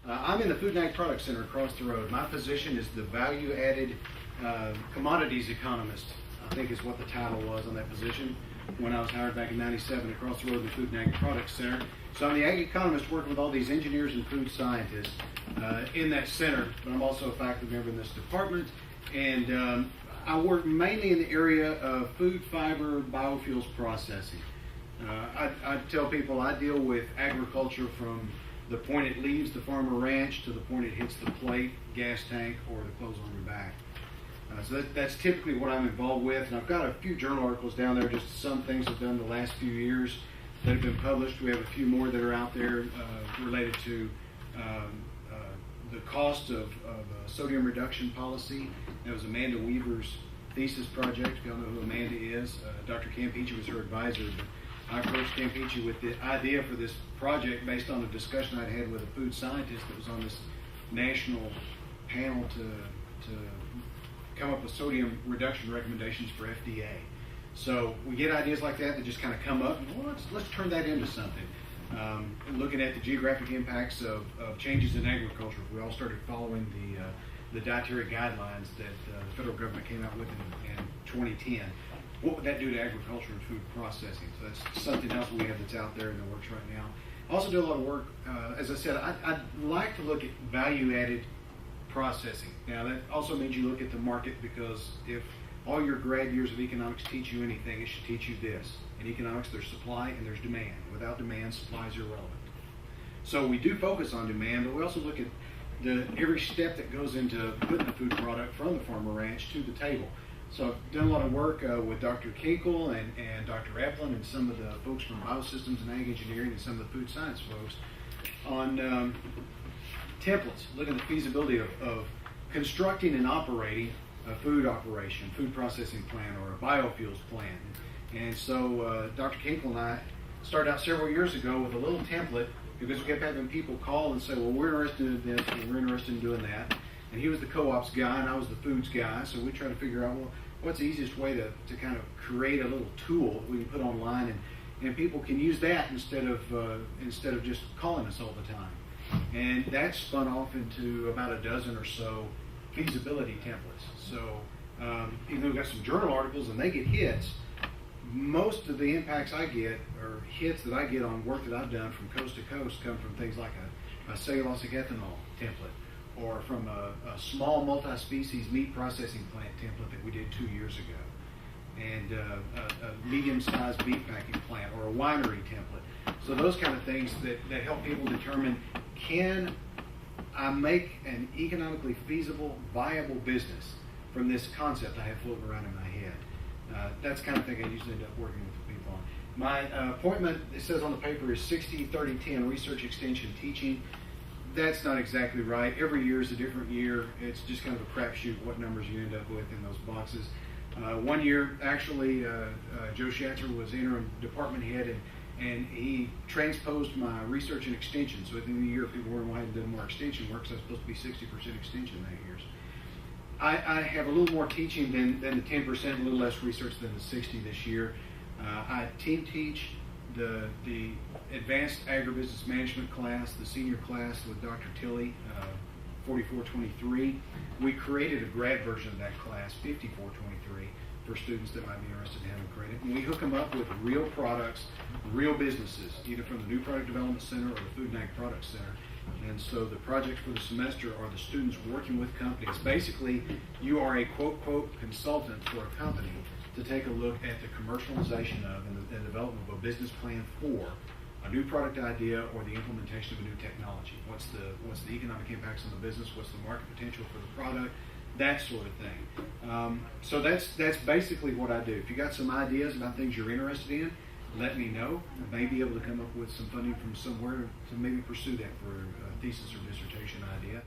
I'm in the Food and Ag Product Center across the road. My position is the value-added commodities economist, I think is what the title was on that position when I was hired back in '97 across the road in the Food and Ag Product Center. So I'm the ag economist working with all these engineers and food scientists in that center, but I'm also a faculty member in this department. And I work mainly in the area of food, fiber, biofuels processing. I tell people I deal with agriculture from the point it leaves the farm or ranch to the point it hits the plate, gas tank, or the clothes on your back. So that's typically what I'm involved with. And I've got a few journal articles down there, just some things I've done the last few years that have been published. We have a few more that are out there related to the cost of sodium reduction policy. That was Amanda Weaver's thesis project. If y'all know who Amanda is, Dr. Campeachy was her advisor. But I approached Campeachy with the idea for this project based on a discussion I'd had with a food scientist that was on this national panel to come up with sodium reduction recommendations for FDA. So we get ideas like that just kind of come up, and well, let's turn that into something. Looking at the geographic impacts of changes in agriculture, if we all started following the dietary guidelines that the federal government came out with in 2010, what would that do to agriculture and food processing? So that's something else we have that's out there in the works right now. I also do a lot of work, as I said, I'd like to look at value-added processing. Now that also means you look at the market, because if all your grad years of economics teach you anything, it should teach you this. In economics, there's supply and there's demand. Without demand, supply is irrelevant. So we do focus on demand, but we also look at every step that goes into putting the food product from the farm or ranch to the table. So I've done a lot of work with Dr. Kinkle and Dr. Eplin and some of the folks from biosystems and ag engineering and some of the food science folks on templates, looking at the feasibility of constructing and operating a food operation, food processing plant, or a biofuels plant. And so Dr. Kinkle and I started out several years ago with a little template, because we kept having people call and say, well, we're interested in this, or we're interested in doing that. And he was the co-ops guy and I was the foods guy, so we tried to figure out, well, what's the easiest way to kind of create a little tool that we can put online, and people can use that instead of just calling us all the time. And that spun off into about a dozen or so feasibility templates. So even though we've got some journal articles and they get hits, most of the impacts I get, or hits that I get on work that I've done from coast to coast, come from things like a cellulosic ethanol template, or from a small multi-species meat processing plant template that we did 2 years ago, and a medium-sized beef packing plant, or a winery template. So those kind of things that help people determine, can I make an economically feasible, viable business from this concept I have floating around in my head? That's the kind of thing I usually end up working with people on. My appointment, it says on the paper, is 60-30-10, research, extension, teaching. That's not exactly right. Every year is a different year. It's just kind of a crapshoot what numbers you end up with in those boxes. 1 year, actually, Joe Schatzer was interim department head, and he transposed my research and extension. So at the end of the year, if people weren't wanting to do more extension work, so it's supposed to be 60% extension that year. I have a little more teaching than the 10%, a little less research than the 60 this year. I team teach the advanced agribusiness management class, the senior class with Dr. Tilley, 4423. We created a grad version of that class, 5423, for students that might be interested in having credit. And we hook them up with real products, real businesses, either from the New Product Development Center or the Food and Ag Product Center. And so the projects for the semester are the students working with companies. Basically, you are a quote consultant for a company to take a look at the commercialization of and the development of a business plan for a new product idea or the implementation of a new technology. What's the economic impacts on the business? What's the market potential for the product? That sort of thing. So that's basically what I do. If you got some ideas about things you're interested in, let me know. I may be able to come up with some funding from somewhere to maybe pursue that for a thesis or dissertation idea.